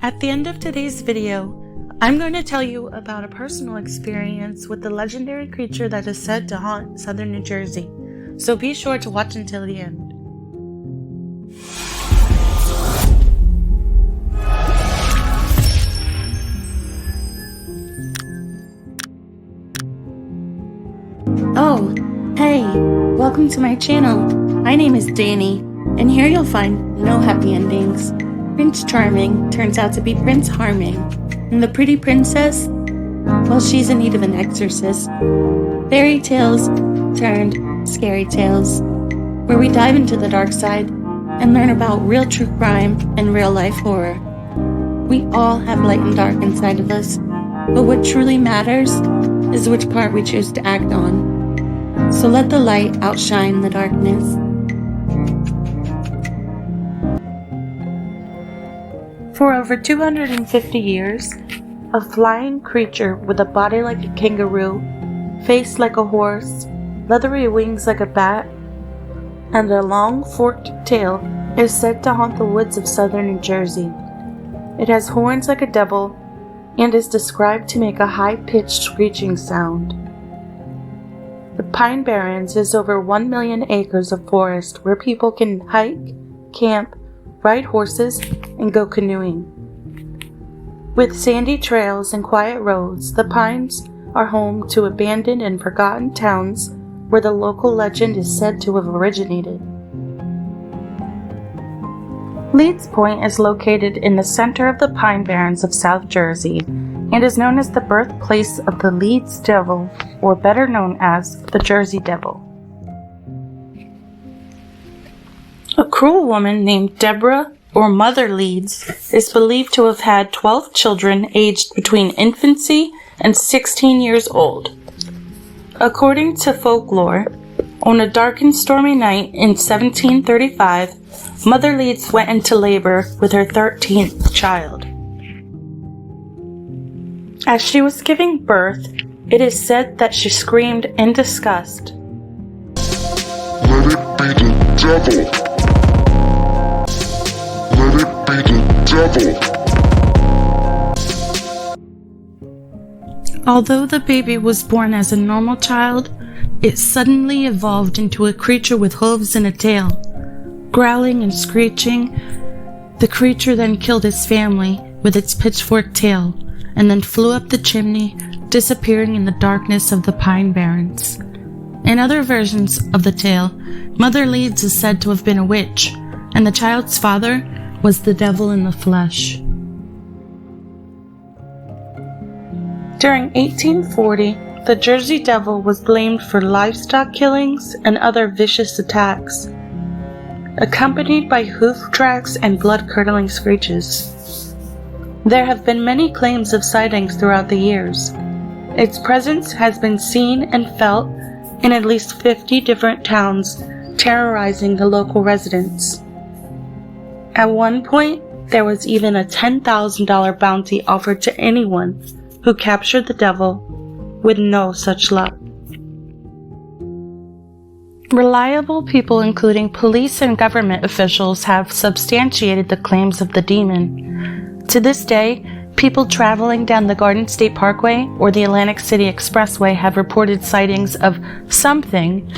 At the end of today's video, I'm going to tell you about a personal experience with the legendary creature that is said to haunt southern New Jersey, so be sure to watch until the end. Oh, hey, welcome to my channel. My name is Danny, and here you'll find no happy endings. Prince Charming turns out to be Prince Harming, and the pretty princess, well, she's in need of an exorcist. Fairy tales turned scary tales, where we dive into the dark side and learn about real true crime and real life horror. We all have light and dark inside of us, but what truly matters is which part we choose to act on. So let the light outshine the darkness. For over 250 years, a flying creature with a body like a kangaroo, face like a horse, leathery wings like a bat, and a long forked tail is said to haunt the woods of southern New Jersey. It has horns like a devil and is described to make a high-pitched screeching sound. The Pine Barrens is over 1 million acres of forest where people can hike, camp, ride horses, and go canoeing. With sandy trails and quiet roads, the Pines are home to abandoned and forgotten towns where the local legend is said to have originated. Leeds Point is located in the center of the Pine Barrens of South Jersey and is known as the birthplace of the Leeds Devil, or better known as the Jersey Devil. A cruel woman named Deborah, or Mother Leeds, is believed to have had 12 children aged between infancy and 16 years old. According to folklore, on a dark and stormy night in 1735, Mother Leeds went into labor with her 13th child. As she was giving birth, it is said that she screamed in disgust, "Let it be the devil! Let it be the devil!" Although the baby was born as a normal child, it suddenly evolved into a creature with hooves and a tail. Growling and screeching, the creature then killed his family with its pitchfork tail, and then flew up the chimney, disappearing in the darkness of the Pine Barrens. In other versions of the tale, Mother Leeds is said to have been a witch, and the child's father was the devil in the flesh. During 1840, the Jersey Devil was blamed for livestock killings and other vicious attacks, accompanied by hoof tracks and blood-curdling screeches. There have been many claims of sightings throughout the years. Its presence has been seen and felt in at least 50 different towns, terrorizing the local residents. At one point, there was even a $10,000 bounty offered to anyone who captured the devil, with no such luck. Reliable people, including police and government officials, have substantiated the claims of the demon. To this day, people traveling down the Garden State Parkway or the Atlantic City Expressway have reported sightings of something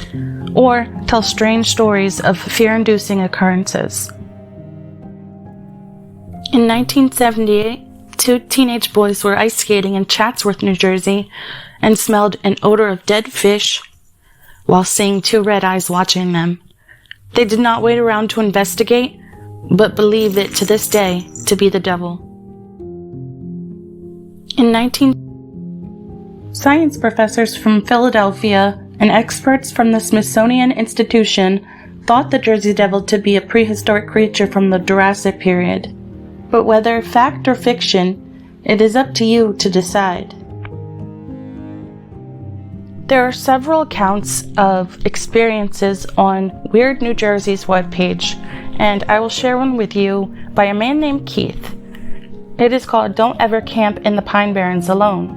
or tell strange stories of fear-inducing occurrences. In 1978, 2 teenage boys were ice skating in Chatsworth, New Jersey, and smelled an odor of dead fish while seeing 2 red eyes watching them. They did not wait around to investigate, but believe it to this day to be the devil. Science professors from Philadelphia and experts from the Smithsonian Institution thought the Jersey Devil to be a prehistoric creature from the Jurassic period. But whether fact or fiction, it is up to you to decide. There are several accounts of experiences on Weird New Jersey's webpage, and I will share one with you by a man named Keith. It is called "Don't Ever Camp in the Pine Barrens Alone."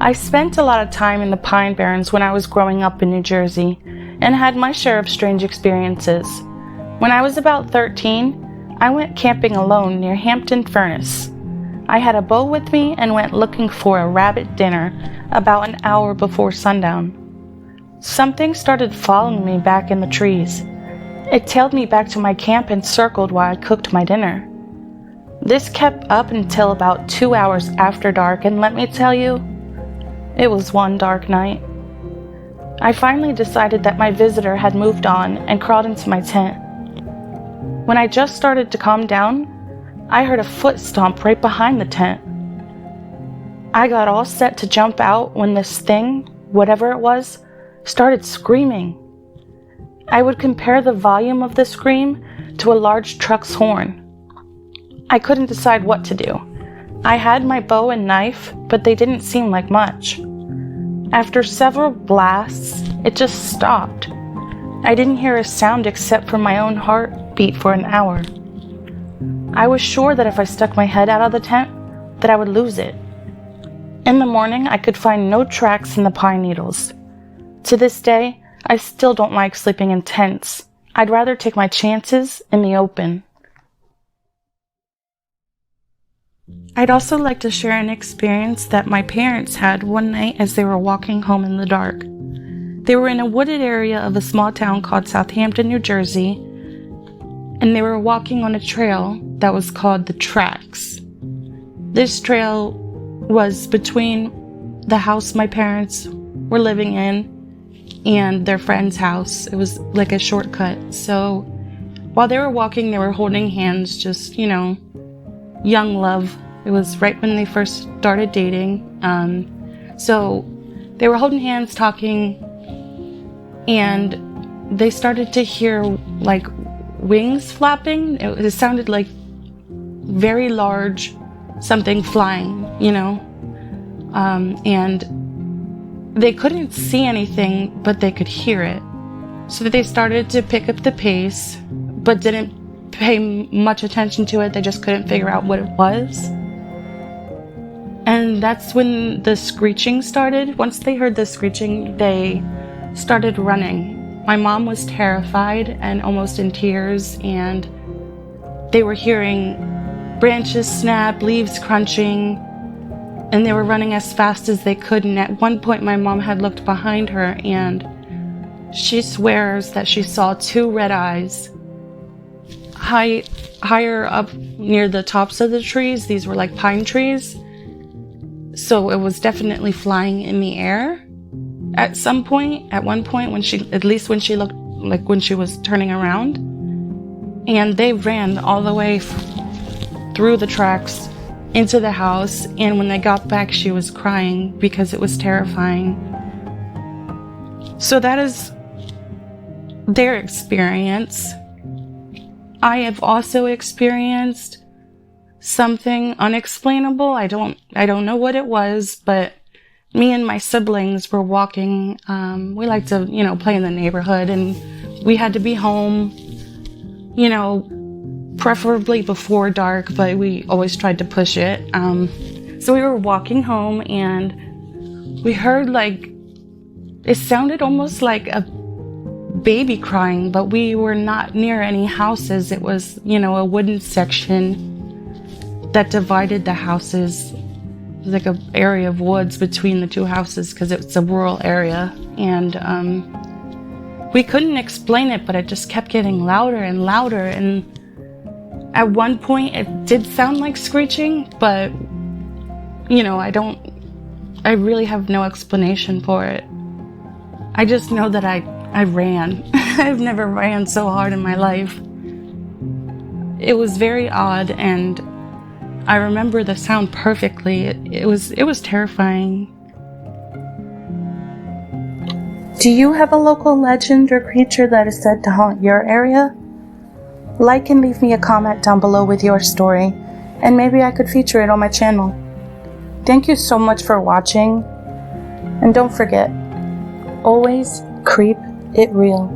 I spent a lot of time in the Pine Barrens when I was growing up in New Jersey, and had my share of strange experiences. When I was about 13, I went camping alone near Hampton Furnace. I had a bow with me and went looking for a rabbit dinner about an hour before sundown. Something started following me back in the trees. It tailed me back to my camp and circled while I cooked my dinner. This kept up until about 2 hours after dark, and let me tell you, it was one dark night. I finally decided that my visitor had moved on and crawled into my tent. When I just started to calm down, I heard a foot stomp right behind the tent. I got all set to jump out when this thing, whatever it was, started screaming. I would compare the volume of the scream to a large truck's horn. I couldn't decide what to do. I had my bow and knife, but they didn't seem like much. After several blasts, it just stopped. I didn't hear a sound except for my own heartbeat for an hour. I was sure that if I stuck my head out of the tent, that I would lose it. In the morning, I could find no tracks in the pine needles. To this day, I still don't like sleeping in tents. I'd rather take my chances in the open. I'd also like to share an experience that my parents had one night as they were walking home in the dark. They were in a wooded area of a small town called Southampton, New Jersey, and they were walking on a trail that was called the Tracks. This trail was between the house my parents were living in and their friend's house. It was like a shortcut. So while they were walking, they were holding hands, just, young love. It was right when they first started dating. So they were holding hands, talking, and they started to hear like wings flapping. It sounded like very large something flying, and they couldn't see anything, but they could hear it. So they started to pick up the pace, but didn't pay much attention to it. They just couldn't figure out what it was. And that's when the screeching started. Once they heard the screeching, they started running. My mom was terrified and almost in tears, and they were hearing branches snap, leaves crunching, and they were running as fast as they could. And at one point, my mom had looked behind her, and she swears that she saw two red eyes higher up near the tops of the trees. These were like pine trees. So it was definitely flying in the air at one point when she looked, like when she was turning around. And they ran all the way through the tracks into the house. And when they got back, she was crying because it was terrifying. So that is their experience. I have also experienced something unexplainable. I don't know what it was, but me and my siblings were walking. We like to, play in the neighborhood, and we had to be home, preferably before dark, but we always tried to push it. So we were walking home, and we heard it sounded almost like a baby crying, but we were not near any houses. It was, a wooden section that divided the houses. It was like an area of woods between the two houses because it's a rural area. And we couldn't explain it, but it just kept getting louder and louder. And at one point it did sound like screeching, but I really have no explanation for it. I just know that I ran. I've never ran so hard in my life. It was very odd, and I remember the sound perfectly. It was terrifying. Do you have a local legend or creature that is said to haunt your area? Like and leave me a comment down below with your story, and maybe I could feature it on my channel. Thank you so much for watching, and don't forget, always creep it real.